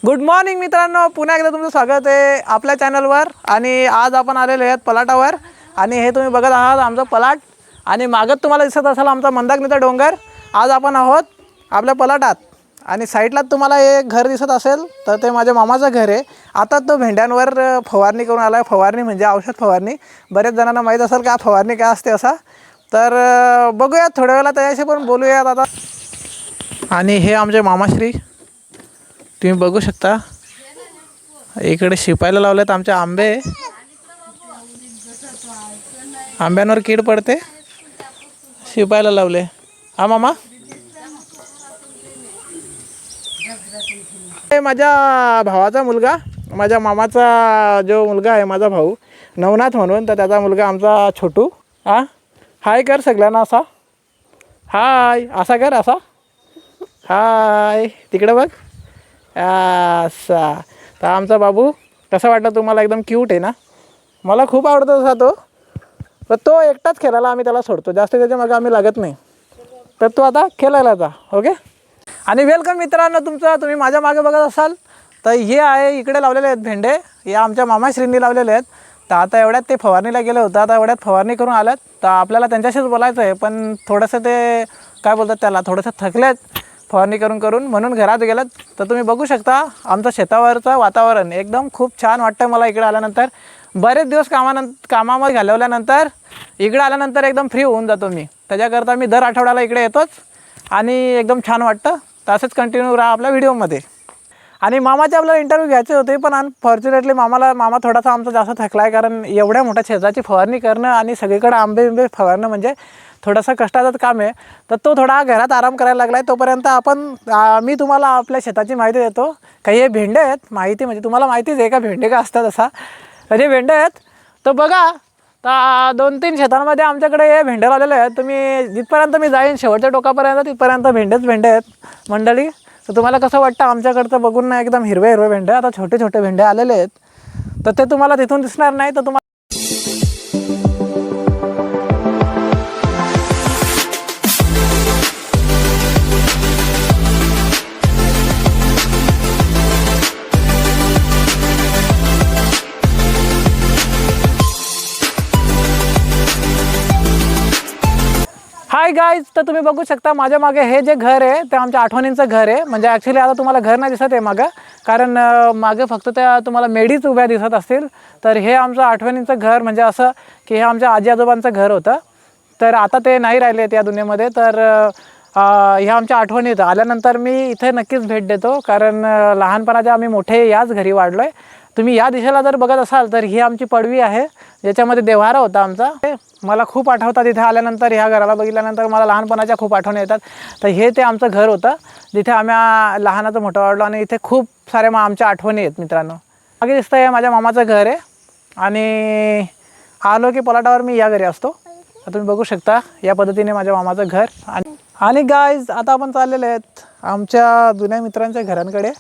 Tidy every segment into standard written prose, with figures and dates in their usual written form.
Good morning मित्रांनो, पुन्हा एकदा तुमचं स्वागत आहे आपल्या चॅनलवर। आणि आज आपण आलेलो आहोत पलाटावर आणि हे तुम्ही बघत आहात आमचं पलाट आणि मागत तुम्हाला दिसत असेल आमचा मंदाकिनीचा डोंगर। आज आपण आहोत आपल्या पलाटात आणि साईडला तुम्हाला एक घर दिसत असेल तर ते माझ्या मामाचं घर आहे। आता तो भेंड्यांवर फवारणी करून आला आहे। फवारणी म्हणजे औषध फवारणी। बरेच जणांना माहीत असेल का फवारणी काय असते असा, तर बघूया थोड्या वेळात त्याच्याशी पण बोलूयात आता। आणि हे आमचे मामाश्री तुम्ही बघू शकता, इकडे शिपायला लावलेत आमचे आंबे। आंब्यांवर कीड पडते, शिपायला लावले। हा मामा, माझ्या भावाचा मुलगा, माझ्या मामाचा जो मुलगा आहे माझा भाऊ नवनाथ म्हणून, तर त्याचा मुलगा आमचा छोटू। हाय कर सगळ्यांना, असा हाय असा कर, असा हाय तिकडे बघ असा। तर आमचा बाबू कसा वाटला तुम्हाला? एकदम क्यूट आहे ना, मला खूप आवडतो तसा तो। तर तो एकटाच खेळायला आम्ही त्याला सोडतो, जास्त त्याच्या मागे आम्ही लागत नाही। तर तो आता खेळायला जा, ओके। आणि वेलकम मित्रांनो तुमचं, तुम्ही माझ्या मागे बघत असाल तर हे आहे, इकडे लावलेले आहेत भेंडे, हे आमच्या मामाश्रींनी लावलेले आहेत। तर आता एवढ्यात ते फवारणीला गेले होते, आता एवढ्यात फवारणी करून आल्यात। तर आपल्याला त्यांच्याशीच बोलायचं आहे, पण थोडंसं ते काय बोलतात त्याला, थोडंसं थकलेत फवारणी करून करून, म्हणून घरात गेलात। तर तुम्ही बघू शकता आमचं शेतावरचं वातावरण एकदम खूप छान वाटतं मला इकडे आल्यानंतर। बरेच दिवस कामामध्ये घालवल्यानंतर इकडे आल्यानंतर एकदम फ्री होऊन जातो मी। त्याच्याकरता मी दर आठवड्याला इकडे येतोच आणि एकदम छान वाटतं। तसंच कंटिन्यू राहा आपल्या व्हिडिओमध्ये। आणि मामाचे आपल्याला इंटरव्ह्यू घ्यायचे होते, पण अनफॉर्च्युनेटली मामा थोडासा आमचा जास्त थकला आहे, कारण एवढ्या मोठ्या शेताची फवारणी करणं आणि सगळीकडे आंबे फवारणं म्हणजे थोडंसं कष्टाचं काम आहे। तर तो थोडा घरात आराम करायला लागला आहे, तोपर्यंत मी तुम्हाला आपल्या शेताची माहिती देतो। काही हे भेंडे आहेत, माहिती म्हणजे तुम्हाला माहितीच आहे का भेंडे का असतात असा, म्हणजे भेंडे आहेत। तर बघा, तर 2-3 शेतांमध्ये आमच्याकडे हे भेंडे लावलेले आहेत। तुम्ही जिथपर्यंत मी जाईन शेवटच्या टोकापर्यंत तिथपर्यंत भेंडे आहेत मंडळी। तर तुम्हाला कसं वाटतं आमच्याकडचं बघून ना, एकदम हिरवे भेंडे, आता छोटे छोटे भेंडे आलेले आहेत। तर ते तुम्हाला तिथून दिसणार नाही, तर तुम्हाला हाय गाईज, तर तुम्ही बघू शकता माझ्या मागे हे जे घर आहे ते आमच्या आठवणींचं घर आहे। म्हणजे ॲक्च्युली आता तुम्हाला घर नाही दिसत आहे मागं, कारण मागे फक्त त्या तुम्हाला मेडीच उभ्या दिसत असतील। तर हे आमचं आठवणींचं घर, म्हणजे असं की हे आमच्या आजी आजोबांचं घर होतं। तर आता ते नाही राहिले त्या दुनियेमध्ये। तर ह्या आमच्या आठवणीत आल्यानंतर मी इथे नक्कीच भेट देतो, कारण लहानपणाच्या आम्ही मोठे याच घरी वाढलो आहे। तुम्ही या दिशेला जर बघत असाल तर ही आमची पडवी आहे, ज्याच्यामध्ये देव्हारा होता आमचा। मला खूप आठवतात इथे आल्यानंतर, ह्या घराला बघितल्यानंतर मला लहानपणाच्या खूप आठवणी येतात। तर हे ते आमचं घर होतं जिथे आम्ही लहानाचं मोठं वाढलो, आणि इथे खूप साऱ्या आमच्या आठवणी आहेत मित्रांनो। मागे दिसतं आहे माझ्या मामाचं घर आहे, आणि आलो की पलाटावर मी या घरी असतो। तर तुम्ही बघू शकता या पद्धतीने माझ्या मामाचं घर। आणि गाईज, आता आपण चाललेले आहेत आमच्या जुन्या मित्रांच्या घरांकडे।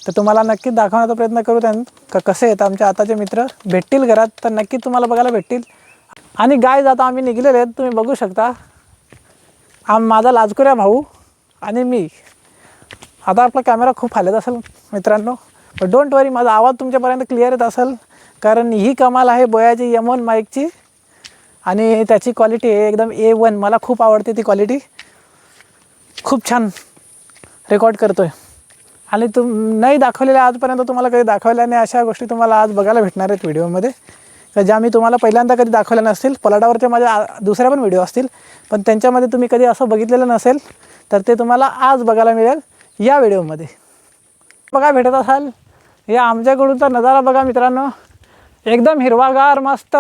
तर तुम्हाला नक्कीच दाखवण्याचा प्रयत्न करू का कसे आहेत आमच्या आताचे मित्र। भेटतील घरात तर नक्की तुम्हाला बघायला भेटतील। आणि गाईज, आता आम्ही निघलेले आहेत, तुम्ही बघू शकता माझा लाजकुऱ्या भाऊ आणि मी। आता आपला कॅमेरा खूप हालत असेल मित्रांनो, पण डोंट वरी, माझा आवाज तुमच्यापर्यंत क्लिअर येत असेल, कारण ही कमाल आहे बोयाची M1 माईकची, आणि त्याची क्वालिटी आहे एकदम A1। मला खूप आवडते ती क्वालिटी, खूप छान रेकॉर्ड करतो आहे। आणि नाही दाखवलेल्या आजपर्यंत, तुम्हाला कधी दाखवल्या नाही अशा गोष्टी तुम्हाला आज बघायला भेटणार आहेत व्हिडिओमध्ये, तर ज्या मी तुम्हाला पहिल्यांदा कधी दाखवल्या नसतील। पलाटावरच्या माझ्या दुसऱ्या पण व्हिडिओ असतील, पण त्यांच्यामध्ये तुम्ही कधी असं बघितलेलं नसेल, तर ते तुम्हाला आज बघायला मिळेल या व्हिडिओमध्ये। बघा भेटत असाल, या आमच्याकडूनचा नजारा बघा मित्रांनो, एकदम हिरवागार मस्त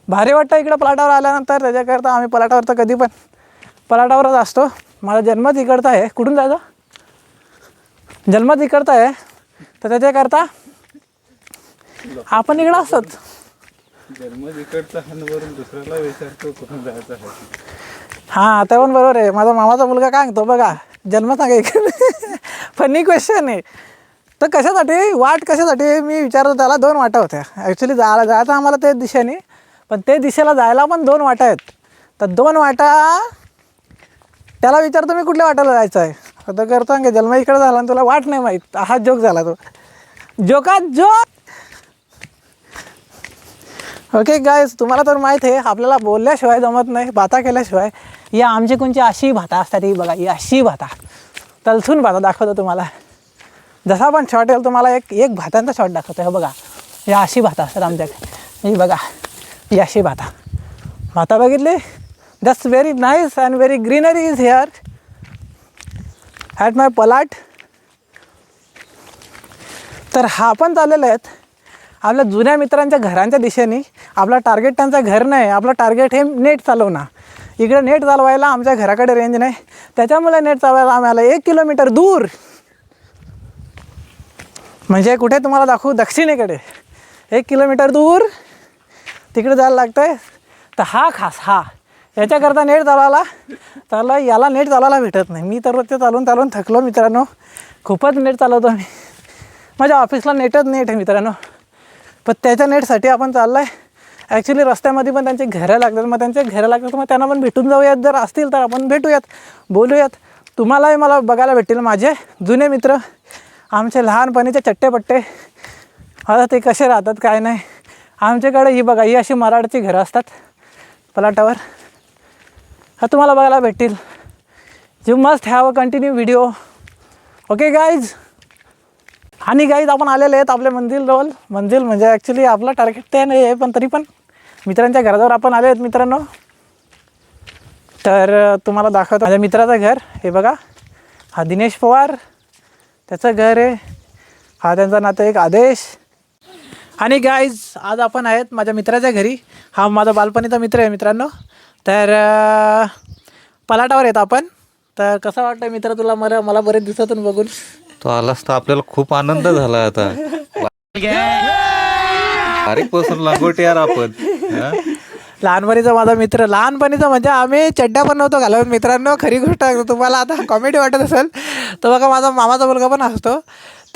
भारी वाटतं इकडं पलाटावर आल्यानंतर। त्याच्याकरता आम्ही पलाटावर तर कधी पण पलाटावरच असतो। माझा जन्मच इकडचा आहे, कुठून जायचं, जन्मच इकडचा आहे, तर त्याच्याकरता आपण इकडं असतोच। हां, ते पण बरोबर आहे। माझा मामाचा मुलगा काय सांगतो बघा, जन्म सांगा इकडे। फनी क्वेश्चन आहे। तर कशासाठी वाट, कशासाठी मी विचारतो त्याला, 2 वाटा होत्या ॲक्च्युली जायचं आम्हाला ते दिशेने, पण ते दिशेला जायला पण 2 वाटा आहेत। तर 2 वाटा त्याला विचारतो मी कुठल्या वाटाला जायचं आहे, आता करतो की जन्म इकडे झाला आणि तुला वाट नाही माहीत, हा जोक झाला तो। जोकात जो. ओके गाईज, तुम्हाला तर माहीत आहे आपल्याला बोलल्याशिवाय जमत नाही, भाता केल्याशिवाय. या आमची कोणची अशी भाता असतात, ही बघा, ही अशी भाता, तलसून भाता दाखवतो तुम्हाला. जसा पण शॉट येईल तुम्हाला एक भातांचा शॉट दाखवतो. हे बघा, या अशी भाता असतात आमच्याकडे. ही बघा, ही अशी भाता बघितली. That's very nice and very greenery is here at my plot. तर हा पण चाललेला आहेत आपल्या जुन्या मित्रांच्या घरांच्या दिशेने. आपला टार्गेट त्यांचं घर नाही, आपलं टार्गेट हे नेट चालवणं. इकडे नेट चालवायला आमच्या घराकडे रेंज नाही, त्याच्यामुळे नेट चालवायला आम्हाला 1 किलोमीटर दूर, म्हणजे कुठे तुम्हाला दाखवू, दक्षिणेकडे 1 किलोमीटर दूर तिकडे जायला लागतं आहे. तर हा याच्याकरता नेट चालवायला, त्याला याला नेट चालवायला भेटत नाही. मी तर ते चालून थकलो मित्रांनो, खूपच नेट चालवतो मी. माझ्या ऑफिसला नेट आहे मित्रांनो, पण त्याच्या नेटसाठी आपण चाललो आहे. ॲक्च्युली रस्त्यामध्ये पण त्यांचे घरं लागतात, मग त्यांचे घरं लागतात, मग त्यांना पण भेटून जाऊयात. जर असतील तर आपण भेटूयात, बोलूयात. तुम्हालाही मला बघायला भेटतील माझे जुने मित्र, आमचे लहानपणीचे चट्टेपट्टे. आता ते कसे राहतात काय नाही. आमच्याकडे ही बघा, ही अशी मराठीची घरं असतात पलाटावर, हा तुम्हाला बघायला भेटतील. You must have a continue video. Okay guys. आणि गाईज आपण आलेले आहेत आपल्या मंजिल म्हणजे ॲक्च्युली आपला टार्गेट ते नाही आहे, पण तरी पण मित्रांच्या घराजवळ आपण आले आहेत मित्रांनो. तर तुम्हाला दाखवतो माझ्या मित्राचं घर. हे बघा, हा दिनेश पवार, त्याचं घर आहे. हा त्यांचा नातेवाईक आदेश. आणि गाईज आज आपण आहेत माझ्या मित्राच्या घरी. हा माझा बालपणीचा मित्र आहे मित्रांनो. तर पलाटावर येत आपण. तर कसं वाटतं मित्र तुला, मला बरेच दिवसातून बघून? तो आलास तर आपल्याला खूप आनंद झाला. आता बारीकपासून लंगोटी यार आपण. लहानपणीचा माझा मित्र, लहानपणीचा म्हणजे आम्ही चड्ड्या पण नव्हतो घालत मित्रांनो. खरी गोष्ट आहे, तुम्हाला आता कॉमेडी वाटत असेल तर बघा, माझा मामाचा मुलगा पण असतो.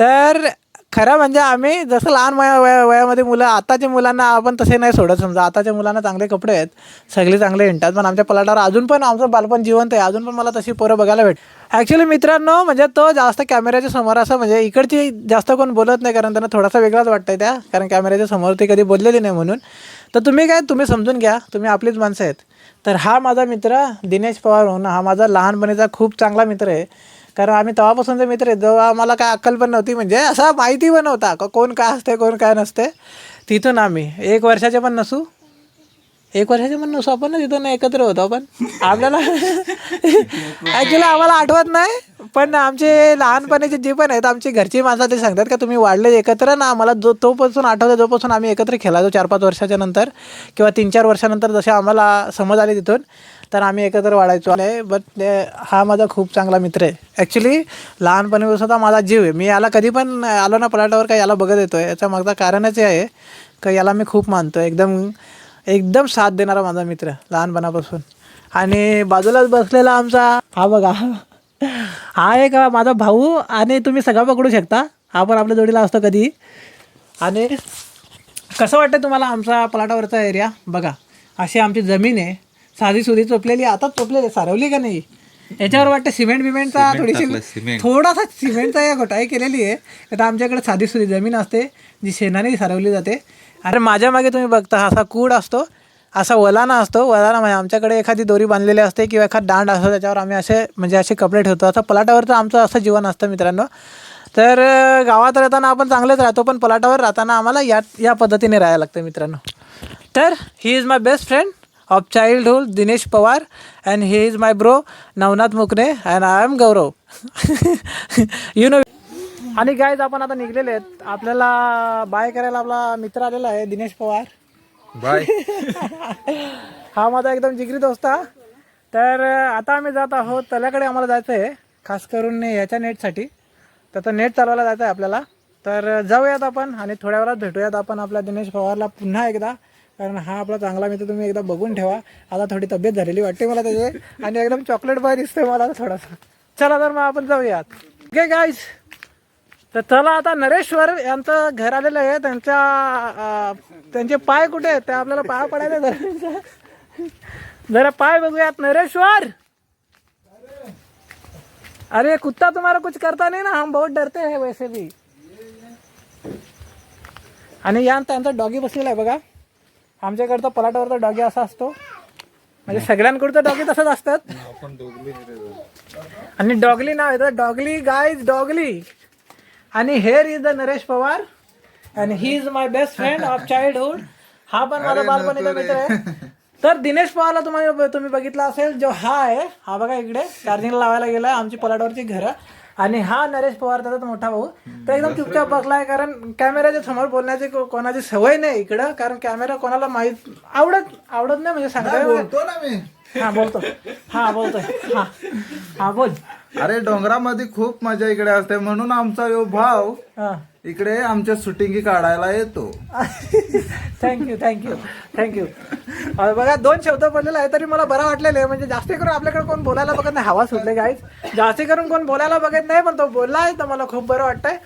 तर खरं म्हणजे आम्ही जसं लहान वयामध्ये मुलं, आताच्या मुलांना आपण तसे नाही सोडत. समजा आताच्या मुलांना चांगले कपडे आहेत, सगळे चांगले हिंडतात, पण आमच्या पलाटावर अजून पण आमचं बालपण जिवंत आहे. अजून पण मला तशी पोरं बघायला भेट. ॲक्च्युली मित्रांनो, म्हणजे तो जास्त कॅमेऱ्याच्या समोर असं, म्हणजे इकडची जास्त कोण बोलत नाही, कारण त्यांना थोडासा वेगळाच वाटतं आहे त्या, कारण कॅमेऱ्याच्या समोर ते कधी बोललेली नाही म्हणून. तर तुम्ही समजून घ्या, तुम्ही आपलीच माणसं आहेत. तर हा माझा मित्र दिनेश पवार म्हणून, हा माझा लहानपणीचा खूप चांगला मित्र आहे. कारण आम्ही तेव्हापासूनचे मित्र आहेत, जेव्हा आम्हाला काय अक्कल पण नव्हती, म्हणजे असा माहिती पण नव्हता का कोण काय असते कोण काय नसते. तिथून आम्ही 1 वर्षाचे पण नसू आपण ना, तिथून एकत्र होतो आपण. आपल्याला ॲक्च्युली आम्हाला आठवत नाही, पण आमचे लहानपणीचे जे पण आहेत आमची घरची माणसं ते सांगतात का तुम्ही वाढले एकत्र ना. आम्हाला तोपासून आठवतं, जोपासून आम्ही एकत्र खेळायचो 4-5 वर्षाच्या नंतर किंवा 3-4 वर्षानंतर जसे आम्हाला समज आली तिथून, तर आम्ही एकत्र वाढायचो. आणि बट हा माझा खूप चांगला मित्र आहे. ॲक्च्युली लहानपणीपासून हा माझा जीव आहे. मी याला कधी पण आलो ना पलाटावर का याला बघत येतो आहे, याचा मागचा कारणच हे आहे का याला मी खूप मानतो. एकदम साथ देणारा माझा मित्र लहानपणापासून. आणि बाजूलाच बसलेला आमचा हा बघा, हा एक माझा भाऊ. आणि तुम्ही सगळं पकडू शकता, हा पण आपल्या जोडीला असतो कधी. आणि कसं वाटतं तुम्हाला आमचा पलाटावरचा एरिया? बघा, अशी आमची जमीन आहे, साधी चोपलेली, आता चोपलेली, सारवली का नाही. याच्यावर वाटतं सिमेंटचा थोडासा सिमेंटचा घोटाई केलेली आहे. आता आमच्याकडे साधी जमीन असते जी शेणाने सारवली जाते. अरे माझ्या मागे तुम्ही बघता असा कूड असतो, असा वलाना असतो. वलाना म्हणजे आमच्याकडे एखादी दोरी बांधलेली असते किंवा एखाद दांड असतो, त्याच्यावर आम्ही असे कपडे ठेवतो. असं पलाटावरचं आमचं असं जीवन असतं मित्रांनो. तर गावात राहताना आपण चांगलेच राहतो, पण पलाटावर राहताना आम्हाला या पद्धतीने राहायला लागतं मित्रांनो. तर he is my best friend of childhood Dinesh Pawar, and he is my bro Navnath Mukane, and I am Gaurav. You know. आणि गाईज आपण आता निघलेले आहेत, आपल्याला बाय करायला आपला मित्र आलेला आहे दिनेश पवार. बाय. हा माझा एकदम जिगरी दोस्त. तर आता आम्ही जात आहोत त्याल्याकडे. आम्हाला जायचं आहे खास करून याच्या नेटसाठी. त्याचं नेट चालवायला जायचं आहे आपल्याला. तर जाऊयात आपण आणि थोड्या वेळात भेटूयात आपण आपल्या दिनेश पवारला पुन्हा एकदा, कारण हा आपला चांगला मित्र. तुम्ही एकदा बघून ठेवा. आता थोडी तब्येत झालेली वाटते मला त्याचे, आणि एकदम चॉकलेट बॉय दिसतोय मला थोडासा. चला तर मग आपण जाऊयात. Okay guys. तर चला आता नरेश्वर यांचं घर आलेलं आहे. त्यांचे पाय कुठे आहेत ते आपल्याला पाय पडायला जरा पाय बघूयात. नरेश्वर, अरे कुत्ता तुम्हारा कुछ करता नहीं ना, हम बहुत डरते हैं वैसे भी. आणि या त्यांचा डॉगी बसलेला आहे बघा. आमच्याकडचा पलाटावरचा डॉगी असा असतो, म्हणजे सगळ्यांकडचं डॉगी तसंच असतात. आणि डॉगली नाव येतं, डॉगली गाईज डॉगली. आणि hair is the Naresh Pawar and he is my best friend of childhood. हा पण माझा बालपणीचा मित्र आहे. तर दिनेश पवारला तुम्ही बघितला असेल, जो हा आहे, हा बघा इकडे चार्जिंगला लावायला गेलाय, आमची पलाटावरची घरं. आणि हा नरेश पवार त्याचा मोठा भाऊ, तो एकदम चुपचाप बसलाय, कारण कॅमेऱ्याच्या समोर बोलण्याची कोणाची सवय नाही इकडं. कारण कॅमेरा कोणाला आवडत नाही, म्हणजे सांगताय. बोलतो ना मी. हा बोलतोय. हा हा बोल. अरे डोंगरामध्ये खूप मजा इकडे असते, म्हणून आमचा यो भाव हा इकडे आमच्या शूटिंगी काढायला येतो. थँक्यू. बघा 2 शब्द बोललेला आहे तरी मला बरं वाटलेलं आहे. म्हणजे जास्ती करून आपल्याकडे कोण बोलायला बघत नाही, हवा सुटले गाईज. जास्ती करून कोण बोलायला बघत नाही, पण तो बोललाय तर मला खूप बरं वाटतंय.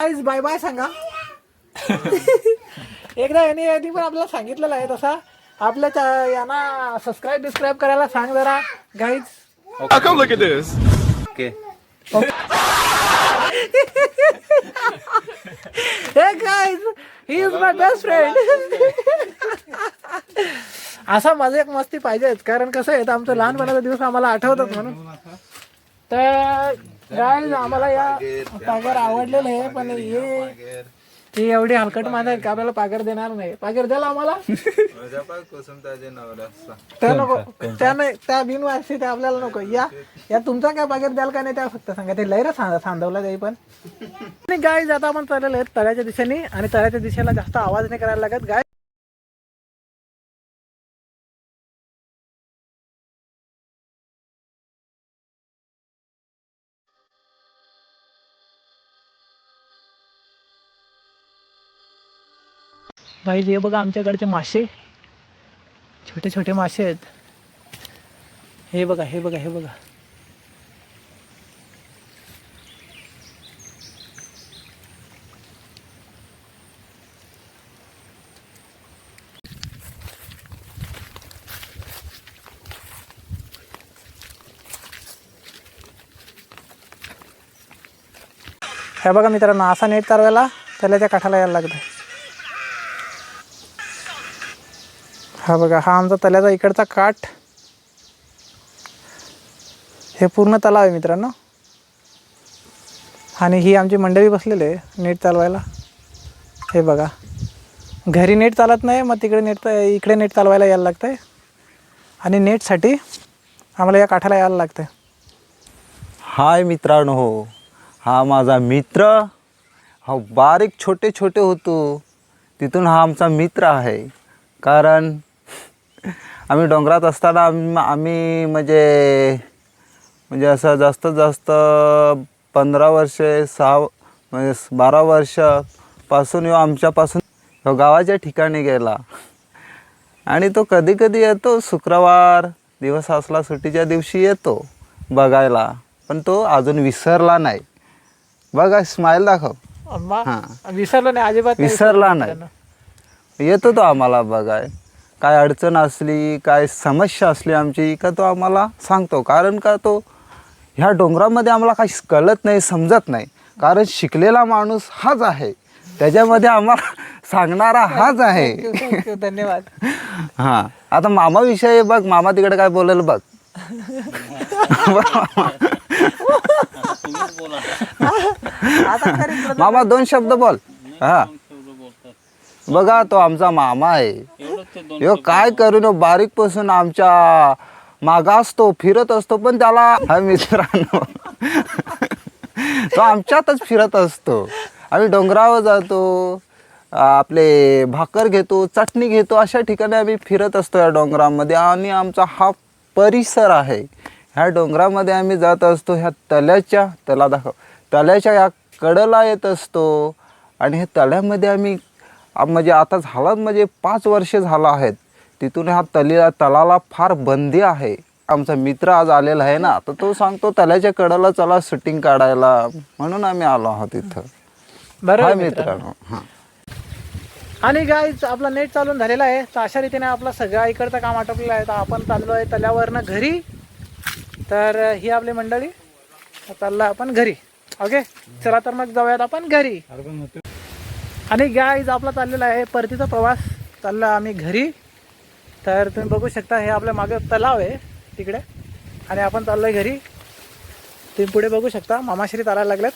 गाईज बाय बाय सांगा. एकदा यांनी पण आपल्याला सांगितलेलं आहे तसा. आपल्या यांना सबस्क्राईब करायला सांग जरा guys. Okay. Hey guys, he is my best friend. असा मजा एक मस्ती पाहिजेच, कारण कसं आहे आमचं लहानपणाचा दिवस आम्हाला आठवतात म्हणून. तर गाईज आम्हाला या पागर आवडलेलं आहे, पण ही एवढी हलकट माझा आहे का आपल्याला पागर देणार नाही. पागर द्याल आम्हाला त्या नको, त्या बिनवारसी त्या आपल्याला नको. या तुमचा काय पागर द्याल का नाही त्या फक्त सांगा. ते लैरा सांधवला जाई पण. आणि गाईज आता आपण चाललेलो आहे तळ्याच्या दिशेने, आणि तळ्याच्या दिशेला जास्त आवाज नाही करायला लागत. गाय भाई हे बघा आमच्याकडचे मासे, छोटे छोटे मासे आहेत. हे बघा. हे बघा मित्रांनो, असा नेट चालवायला त्याला त्या काठाला यायला लागतं. हा बघा, हा आमचा तल्याचा इकडचा काठ. हे पूर्ण तलाव आहे मित्रांनो. आणि ही आमची मंडळी बसलेली आहे नेट चालवायला. हे बघा, घरी नेट चालत नाही, मग इकडे नेट चालवायला यायला लागतं आहे. आणि नेटसाठी आम्हाला या काठाला यायला लागतं आहे. हाय मित्रांनो, हा माझा मित्र. हा बारीक छोटे होतो तिथून हा आमचा मित्र आहे. कारण आम्ही डोंगरात असताना आम्ही म्हणजे असं जास्तीत जास्त 15 वर्षे 12 वर्षापासून आमच्यापासून गावाच्या ठिकाणी गेला. आणि तो कधी येतो, शुक्रवार दिवस असला सुट्टीच्या दिवशी येतो बघायला, पण तो अजून विसरला नाही. बघा, स्माईल दाखव. विसरलो नाही अजिबात, विसरला नाही. येतो तो आम्हाला बघाय. काय अडचण असली, काय समस्या असली आमची का तो आम्हाला सांगतो. कारण का तो ह्या डोंगरामध्ये आम्हाला काही कळत नाही, समजत नाही. कारण शिकलेला माणूस हाच आहे, त्याच्यामध्ये आम्हाला सांगणारा हाच आहे. धन्यवाद. हां, आता मामाविषयी बघ, मामा तिकडे काय बोलेल बघ. मामा 2 शब्द बोल. हा बघा, तो आमचा मामा आहे. यो काय करून बारीक पासून आमच्या मागा असतो, फिरत असतो. पण त्याला हा मित्रांनो तो आमच्यातच फिरत असतो. आम्ही डोंगरावर जातो, आपले भाकर घेतो, चटणी घेतो, अशा ठिकाणी आम्ही फिरत असतो या डोंगरामध्ये. आणि आमचा हा परिसर आहे. ह्या डोंगरामध्ये आम्ही जात असतो. ह्या तल्याच्या या कडेला येत असतो. आणि हे तळ्यामध्ये आम्ही म्हणजे आता झालं, म्हणजे 5 वर्षे झालं आहेत. तिथून ह्या तलाला फार बंदी आहे. आमचा मित्र आज आलेला आहे ना, तर तो सांगतो तल्याच्या कडेला चला शूटिंग काढायला, म्हणून आम्ही आलो आहोत इथं. बरोबर मित्रांनो. हां, आणि गाईज आपला नेट चालून झालेला आहे. तर अशा रीतीने आपला सगळा इकडचं काम आटोपलेलं आहे. तर आपण चाललो आहे तल्यावरनं घरी. तर ही आपली मंडळी, चालला आपण घरी. ओके, चला तर मग जाऊयात आपण घरी. आणि गाईज आपला चाललेला आहे परतीचा प्रवास. चालला आम्ही घरी. तर तुम्ही बघू शकता हे आपल्या मागं तलाव आहे तिकडे आणि आपण चाललो आहे घरी. तुम्ही पुढे बघू शकता मामाश्री चालायला लागल्यात.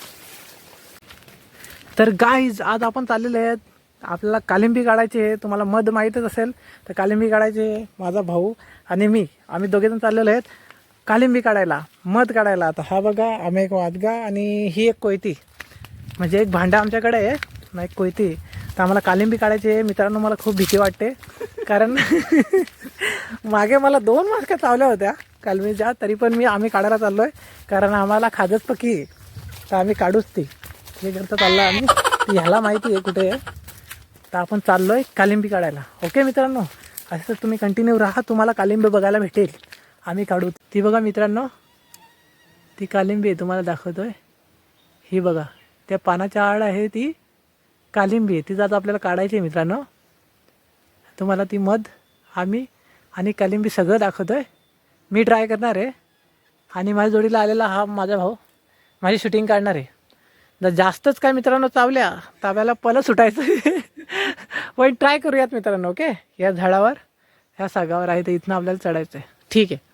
तर गाईज आज आपण चाललेले आहेत. आपल्याला कालिंबी काढायची आहे. तुम्हाला मध माहीतच असेल तर कालिंबी काढायची आहे. माझा भाऊ आणि मी आम्ही दोघेजण चाललेलो आहेत कालिंबी काढायला, मध काढायला. आता हा बघा आम्ही एक वादगा आणि ही एक कोयती, म्हणजे एक भांडा आमच्याकडे आहे ना, एक कोयती. तर आम्हाला कालिंबी काढायची आहे. मित्रांनो मला खूप भीती वाटते कारण मागे मला 2 मास्का चावल्या होत्या कालिंबीच्या, तरी पण आम्ही काढायला चाललो आहे कारण आम्हाला खाजच पकी आहे. तर आम्ही काढूच ती हे करता चाललो आम्ही. ह्याला माहिती आहे कुठे आहे. तर आपण चाललो आहे कालिंबी काढायला. ओके मित्रांनो, असं तुम्ही कंटिन्यू राहा, तुम्हाला कालिंबी बघायला भेटेल. आम्ही काढू. ती बघा मित्रांनो, ती कालिंबी आहे तुम्हाला दाखवतो आहे. ही बघा त्या पानाच्या आड आहे ती कालिंबी आहे. ती आज आपल्याला काढायची आहे मित्रांनो. तुम्हाला ती मध आम्ही आणि कालिंबी सगळं दाखवतो आहे. मी ट्राय करणार आहे आणि माझ्या जोडीला आलेला हा माझा भाऊ माझी शूटिंग काढणार आहे. जर जास्तच काय मित्रांनो चावल्या ताब्याला पलं सुटायचं पण ट्राय करूयात मित्रांनो. ओके, या झाडावर ह्या सागावर आहे तर इथनं आपल्याला चढायचं आहे. ठीक आहे.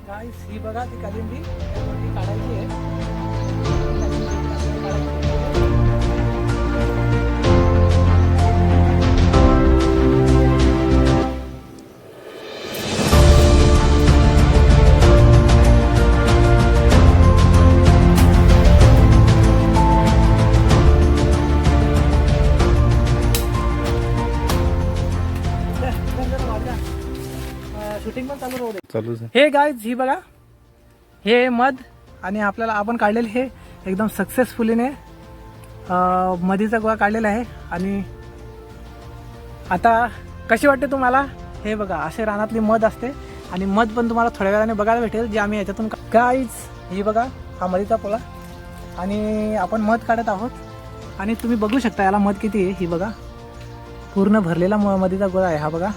गाईस ही बघा ती कालिंबी त्यावरती काढायची आहे. शूटिंग पण चालू राहू दे. चालूच आहे. हे गाईज ही बघा हे मध आणि आपल्याला आपण काढलेले हे एकदम सक्सेसफुलीने मधीचा गोळा काढलेला आहे. आणि आता कशी वाटते तुम्हाला? हे बघा असे रानातली मध असते आणि मध पण तुम्हाला थोड्या वेळाने बघायला भेटेल जे आम्ही याच्यातून गाईज ही बघा हा मधीचा पोळा आणि आपण मध काढत आहोत. आणि तुम्ही बघू शकता याला मध किती आहे. ही बघा पूर्ण भरलेला मधीचा गोळा आहे. हा बघा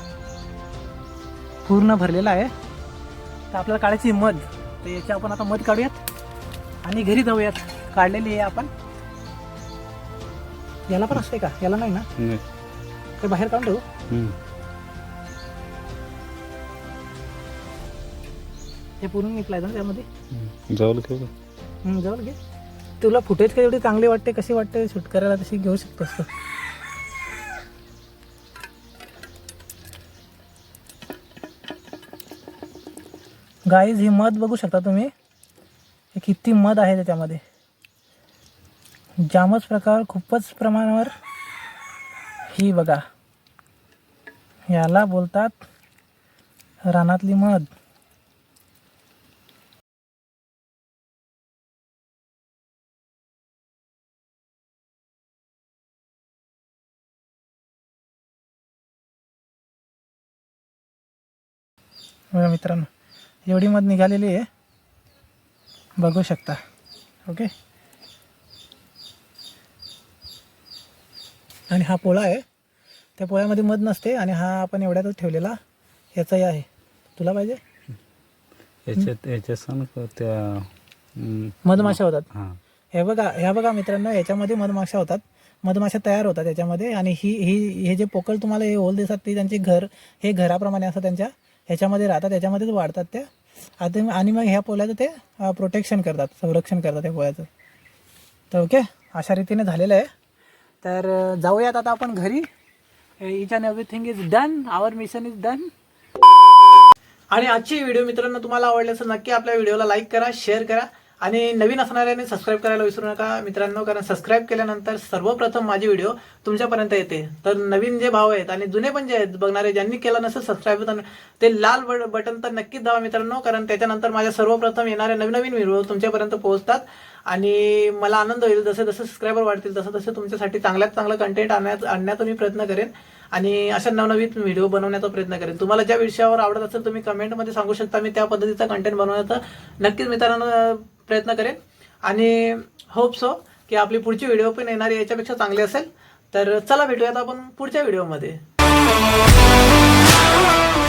पूर्ण भरलेला आहे. तर आपल्याला काढायची मध. तर याची आपण आता मध काढूयात आणि घरी जाऊयात. काढलेली आहे आपण. याला पण असते का? याला नाही ना, ते बाहेर काढून ठेवू. हे पूर्ण निघलाय ना त्यामध्ये. जवळ घे. तुला फुटेज का एवढी चांगली वाटते? कशी वाटते शूट करायला? तशी घेऊ शकतोस. गाईज ही मध बघू शकता तुम्ही. हे किती मध आहे त्याच्यामध्ये. जामच प्रकार, खूपच प्रमाणावर. ही बघा याला बोलतात रानातली मध. बघा मित्रांनो एवढी मध निघालेली आहे बघू शकता. ओके, आणि हा पोळा आहे. त्या पोळ्यामध्ये मध नसते आणि हा आपण एवढ्यातच ठेवलेला याचाही आहे. तुला पाहिजे? मधमाशा होतात. ह्या बघा मित्रांनो याच्यामध्ये मधमाशा होतात. मधमाशा तयार होतात याच्यामध्ये. आणि हे जे पोकळ तुम्हाला हे होल दिसतात ते त्यांचे घर, हे घराप्रमाणे असं त्यांच्या ह्याच्यामध्ये राहतात. याच्यामध्येच वाढतात त्या. आणि मग ह्या पोळ्याचं ते प्रोटेक्शन करतात, संरक्षण करतात या पोळ्याचं. तर ओके, अशा रीतीने झालेलं आहे. तर जाऊयात आता आपण घरी. Each and everything is done. Our mission is done. आणि आजची व्हिडिओ मित्रांनो तुम्हाला आवडली असेल नक्की आपल्या व्हिडिओला लाईक करा, शेअर करा आणि नवीन असणाऱ्याने सबस्क्राईब करायला विसरू नका मित्रांनो. कारण सबस्क्राईब केल्यानंतर सर्वप्रथम माझी व्हिडिओ तुमच्यापर्यंत येते. तर नवीन जे भाव आहेत आणि जुने पण जे आहेत बघणारे, ज्यांनी केलं नसेल सबस्क्राईब तर ते लाल बटन तर नक्कीच दाबा मित्रांनो. कारण त्याच्यानंतर माझ्या सर्वप्रथम येणारे नवीन व्हिडिओ तुमच्यापर्यंत पोहोचतात आणि मला आनंद होईल. जसे जसे सबस्क्रायबर वाढतील तसं तसं तुमच्यासाठी चांगल्यात चांगलं कंटेंट आणण्याचा मी प्रयत्न करेन. आणि अशा नवनवीन व्हिडिओ बनवण्याचा प्रयत्न करेन. तुम्हाला ज्या विषयावर आवडत असेल तुम्ही कमेंटमध्ये सांगू शकता. मी त्या पद्धतीचा कंटेंट बनवण्याचा नक्कीच मित्रांनो प्रयत्न करेन आणि होप सो की आपली पुढची व्हिडिओ पण येणारी याच्यापेक्षा चांगली असेल. तर चला भेटूयात आपण पुढच्या व्हिडिओमध्ये.